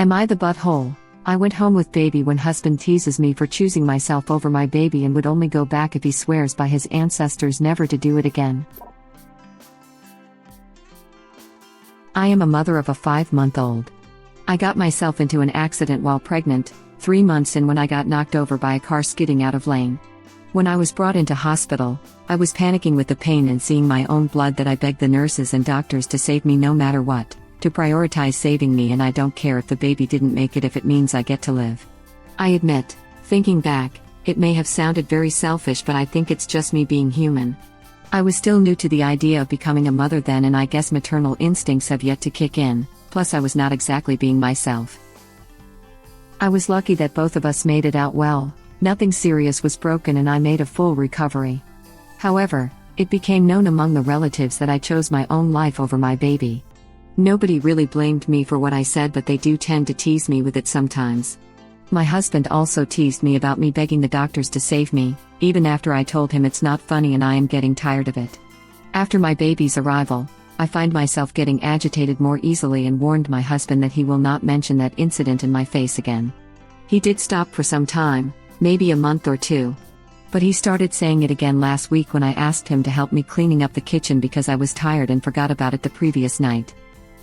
Am I the butthole? I went home with baby when husband teases me for choosing myself over my baby and would only go back if he swears by his ancestors never to do it again. I am a mother of a 5-month-old. I got myself into an accident while pregnant, 3 months in when I got knocked over by a car skidding out of lane. When I was brought into hospital, I was panicking with the pain and seeing my own blood that I begged the nurses and doctors to save me no matter what, to prioritize saving me, and I don't care if the baby didn't make it if it means I get to live. I admit, thinking back, it may have sounded very selfish, but I think it's just me being human. I was still new to the idea of becoming a mother then, and I guess maternal instincts have yet to kick in, plus I was not exactly being myself. I was lucky that both of us made it out well, nothing serious was broken and I made a full recovery. However, it became known among the relatives that I chose my own life over my baby. Nobody really blamed me for what I said, but they do tend to tease me with it sometimes. My husband also teased me about me begging the doctors to save me, even after I told him it's not funny and I am getting tired of it. After my baby's arrival, I find myself getting agitated more easily and warned my husband that he will not mention that incident in my face again. He did stop for some time, maybe a month or two. But he started saying it again last week when I asked him to help me cleaning up the kitchen because I was tired and forgot about it the previous night.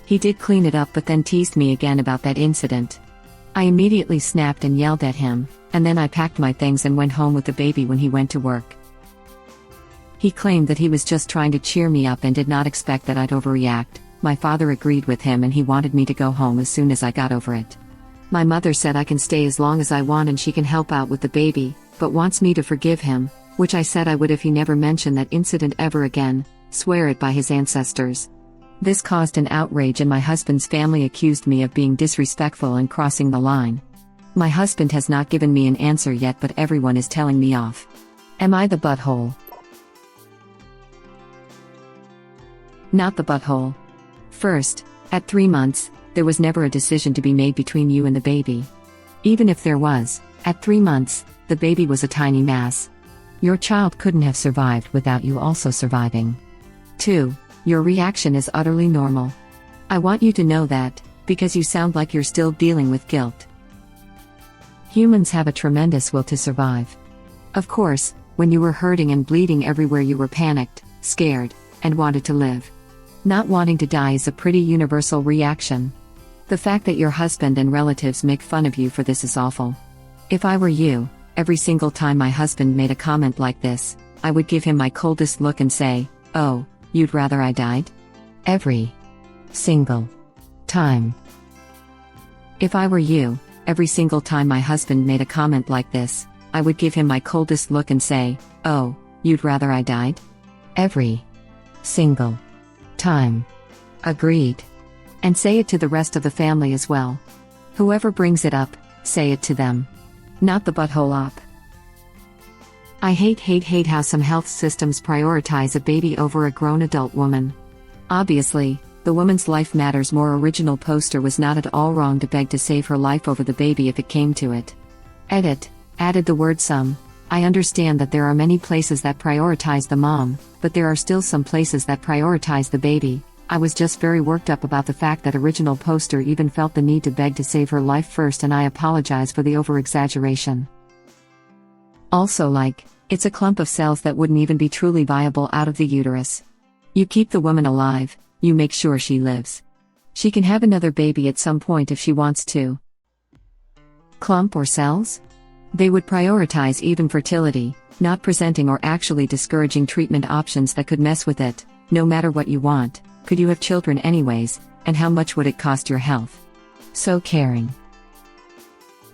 He did clean it up but then teased me again about that incident. I immediately snapped and yelled at him, and then I packed my things and went home with the baby when he went to work. He claimed that he was just trying to cheer me up and did not expect that I'd overreact. My father agreed with him and he wanted me to go home as soon as I got over it. My mother said I can stay as long as I want and she can help out with the baby, but wants me to forgive him, which I said I would if he never mentioned that incident ever again, swear it by his ancestors. This caused an outrage and my husband's family accused me of being disrespectful and crossing the line. My husband has not given me an answer yet, but everyone is telling me off. Am I the butthole? Not the butthole. First, at 3 months, there was never a decision to be made between you and the baby. Even if there was, at 3 months, the baby was a tiny mass. Your child couldn't have survived without you also surviving. 2. Your reaction is utterly normal. I want you to know that, because you sound like you're still dealing with guilt. Humans have a tremendous will to survive. Of course, when you were hurting and bleeding everywhere, you were panicked, scared, and wanted to live. Not wanting to die is a pretty universal reaction. The fact that your husband and relatives make fun of you for this is awful. If I were you, every single time my husband made a comment like this, I would give him my coldest look and say, "Oh, you'd rather I died?" Every single time. If I were you, every single time my husband made a comment like this, I would give him my coldest look and say, "Oh, you'd rather I died?" Every single time. Agreed. And say it to the rest of the family as well. Whoever brings it up, say it to them. Not the butthole op. I hate how some health systems prioritize a baby over a grown adult woman. Obviously, the woman's life matters more original poster was not at all wrong to beg to save her life over the baby if it came to it. Edit, added the word some. I understand that there are many places that prioritize the mom, but there are still some places that prioritize the baby. I was just very worked up about the fact that original poster even felt the need to beg to save her life first, and I apologize for the over-exaggeration. Also, it's a clump of cells that wouldn't even be truly viable out of the uterus. You keep the woman alive, you make sure she lives. She can have another baby at some point if she wants to. Clump or cells? They would prioritize even fertility, not presenting or actually discouraging treatment options that could mess with it. No matter what you want, could you have children anyways, and how much would it cost your health? So caring.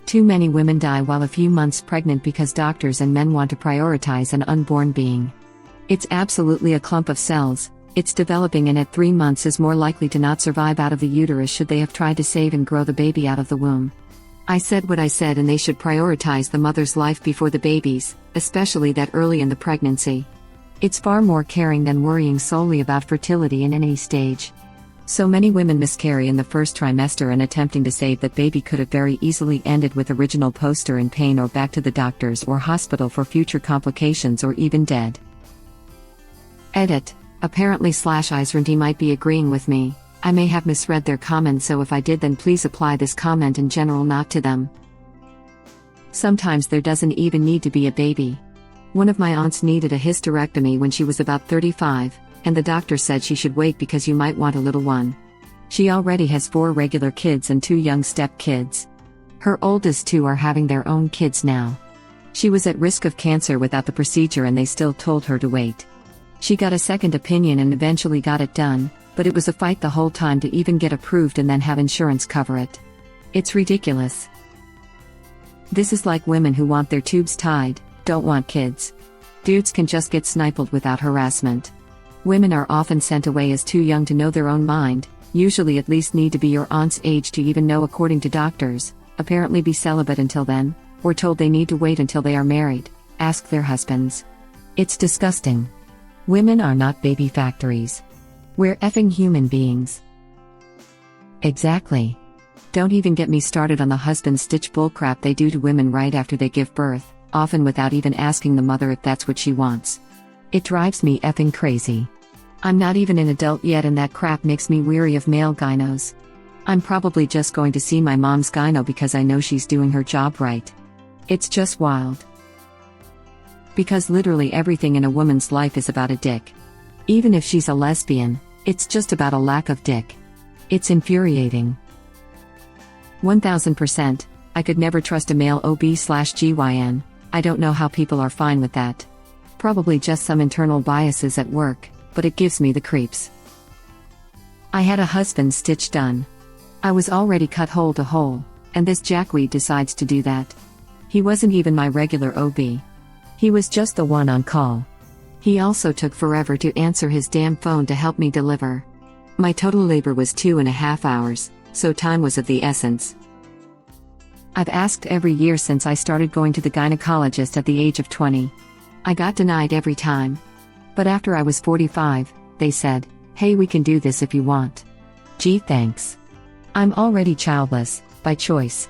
Too many women die while a few months pregnant because doctors and men want to prioritize an unborn being. It's absolutely a clump of cells, it's developing and at 3 months is more likely to not survive out of the uterus should they have tried to save and grow the baby out of the womb. I said what I said, and they should prioritize the mother's life before the baby's, especially that early in the pregnancy. It's far more caring than worrying solely about fertility in any stage. So many women miscarry in the first trimester, and attempting to save that baby could have very easily ended with original poster in pain or back to the doctors or hospital for future complications or even dead. Edit, apparently /Israndy might be agreeing with me. I may have misread their comment, so if I did, then please apply this comment in general, not to them. Sometimes there doesn't even need to be a baby. One of my aunts needed a hysterectomy when she was about 35, and the doctor said she should wait because you might want a little one. She already has 4 regular kids and 2 young step-kids. Her oldest 2 are having their own kids now. She was at risk of cancer without the procedure, and they still told her to wait. She got a second opinion and eventually got it done, but it was a fight the whole time to even get approved and then have insurance cover it. It's ridiculous. This is like women who want their tubes tied, don't want kids. Dudes can just get sniped without harassment. Women are often sent away as too young to know their own mind, usually at least need to be your aunt's age to even know, according to doctors, apparently be celibate until then, or told they need to wait until they are married, ask their husbands. It's disgusting. Women are not baby factories. We're effing human beings. Exactly. Don't even get me started on the husband stitch bullcrap they do to women right after they give birth, often without even asking the mother if that's what she wants. It drives me effing crazy. I'm not even an adult yet, and that crap makes me weary of male gynos. I'm probably just going to see my mom's gyno because I know she's doing her job right. It's just wild. Because literally everything in a woman's life is about a dick. Even if she's a lesbian, it's just about a lack of dick. It's infuriating. 1000%, I could never trust a male OB/GYN, I don't know how people are fine with that. Probably just some internal biases at work, but it gives me the creeps. I had a husband stitch done. I was already cut hole to hole, and this jackweight decides to do that. He wasn't even my regular OB. He was just the one on call. He also took forever to answer his damn phone to help me deliver. My total labor was 2.5 hours, so time was of the essence. I've asked every year since I started going to the gynecologist at the age of 20. I got denied every time. But after I was 45, they said, "Hey, we can do this if you want." Gee, thanks. I'm already childless, by choice.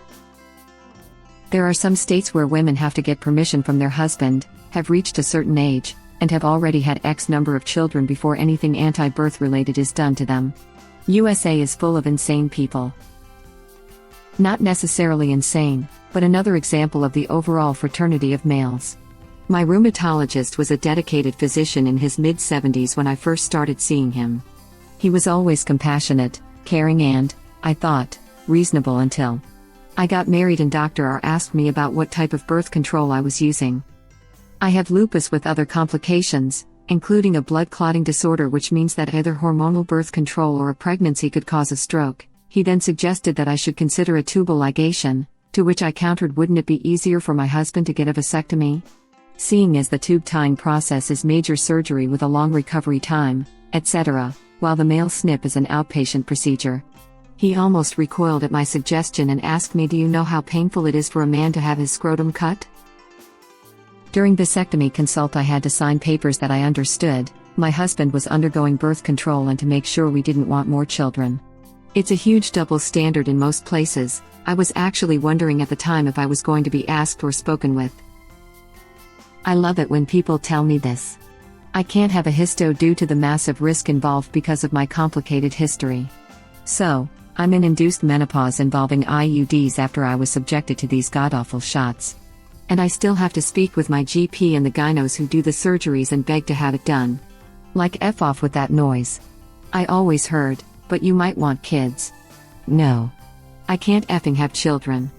There are some states where women have to get permission from their husband, have reached a certain age, and have already had X number of children before anything anti-birth related is done to them. USA is full of insane people. Not necessarily insane, but another example of the overall fraternity of males. My rheumatologist was a dedicated physician in his mid-70s when I first started seeing him. He was always compassionate, caring and, I thought, reasonable until I got married and Dr. R asked me about what type of birth control I was using. I have lupus with other complications, including a blood clotting disorder, which means that either hormonal birth control or a pregnancy could cause a stroke. He then suggested that I should consider a tubal ligation, to which I countered, wouldn't it be easier for my husband to get a vasectomy? Seeing as the tube tying process is major surgery with a long recovery time, etc., while the male snip is an outpatient procedure. He almost recoiled at my suggestion and asked me, "Do you know how painful it is for a man to have his scrotum cut?" During vasectomy consult I had to sign papers that I understood. My husband was undergoing birth control and to make sure we didn't want more children. It's a huge double standard in most places. I was actually wondering at the time if I was going to be asked or spoken with. I love it when people tell me this. I can't have a histo due to the massive risk involved because of my complicated history. So, I'm in induced menopause involving IUDs after I was subjected to these god-awful shots. And I still have to speak with my GP and the gynos who do the surgeries and beg to have it done. Like, F off with that noise. I always heard, "But you might want kids." No. I can't effing have children.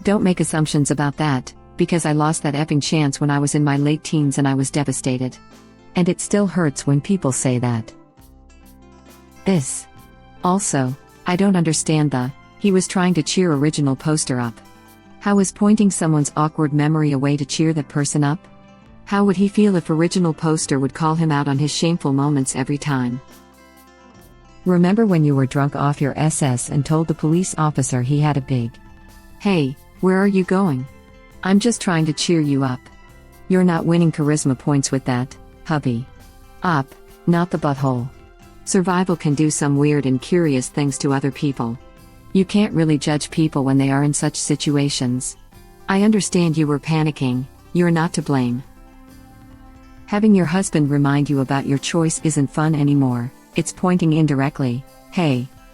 Don't make assumptions about that, because I lost that effing chance when I was in my late teens and I was devastated. And it still hurts when people say that. This. Also, I don't understand he was trying to cheer original poster up. How is pointing someone's awkward memory away to cheer that person up? How would he feel if original poster would call him out on his shameful moments every time? Remember when you were drunk off your SS and told the police officer he had a big, "Hey, where are you going? I'm just trying to cheer you up." You're not winning charisma points with that, hubby. Up, not the butthole. Survival can do some weird and curious things to other people. You can't really judge people when they are in such situations. I understand you were panicking, you're not to blame. Having your husband remind you about your choice isn't fun anymore, it's pointing indirectly, "Hey,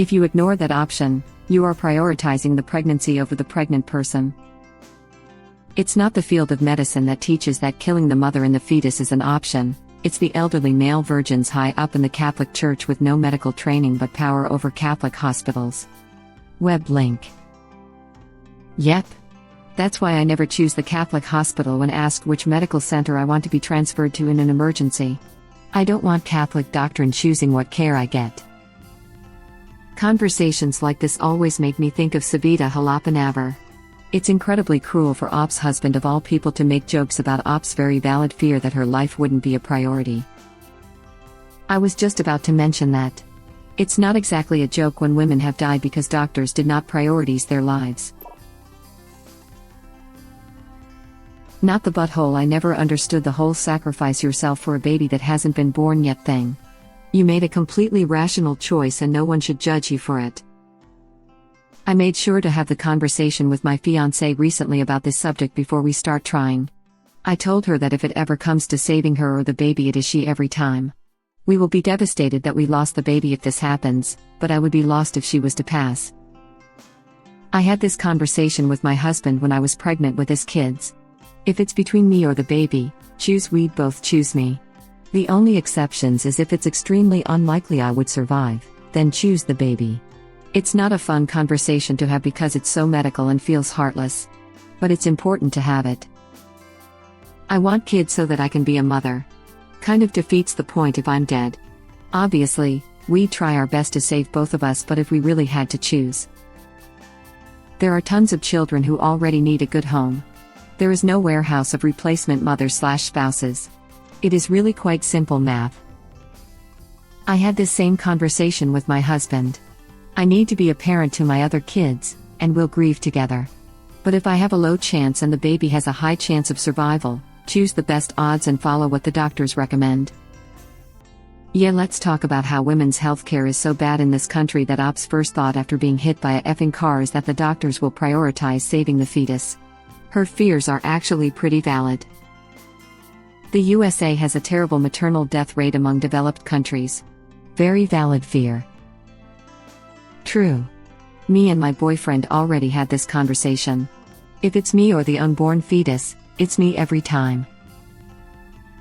If you ignore that option, you are prioritizing the pregnancy over the pregnant person. It's not the field of medicine that teaches that killing the mother and the fetus is an option, it's the elderly male virgins high up in the Catholic Church with no medical training but power over Catholic hospitals. Web link. Yep. That's why I never choose the Catholic hospital when asked which medical center I want to be transferred to in an emergency. I don't want Catholic doctrine choosing what care I get. Conversations like this always make me think of Savita Halapanavar. It's incredibly cruel for Op's husband of all people to make jokes about Op's very valid fear that her life wouldn't be a priority. I was just about to mention that. It's not exactly a joke when women have died because doctors did not prioritize their lives. Not the butthole. I never understood the whole sacrifice yourself for a baby that hasn't been born yet thing. You made a completely rational choice and no one should judge you for it. I made sure to have the conversation with my fiancé recently about this subject before we start trying. I told her that if it ever comes to saving her or the baby, it is she every time. We will be devastated that we lost the baby if this happens, but I would be lost if she was to pass. I had this conversation with my husband when I was pregnant with his kids. If it's between me or the baby, we'd both choose me. The only exceptions is if it's extremely unlikely I would survive, then choose the baby. It's not a fun conversation to have because it's so medical and feels heartless. But it's important to have it. I want kids so that I can be a mother. Kind of defeats the point if I'm dead. Obviously, we'd try our best to save both of us, but if we really had to choose. There are tons of children who already need a good home. There is no warehouse of replacement mothers/spouses. It is really quite simple math. I had this same conversation with my husband. I need to be a parent to my other kids, and we'll grieve together. But if I have a low chance and the baby has a high chance of survival, choose the best odds and follow what the doctors recommend. Yeah, let's talk about how women's healthcare is so bad in this country that Op's first thought after being hit by a effing car is that the doctors will prioritize saving the fetus. Her fears are actually pretty valid. The USA has a terrible maternal death rate among developed countries. Very valid fear. True. Me and my boyfriend already had this conversation. If it's me or the unborn fetus, it's me every time.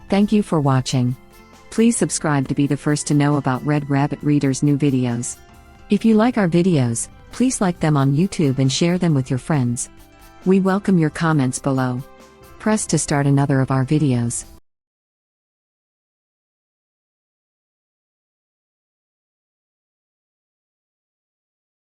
Thank you for watching. Please subscribe to be the first to know about Red Rabbit Reader's new videos. If you like our videos, please like them on YouTube and share them with your friends. We welcome your comments below. Press to start another of our videos.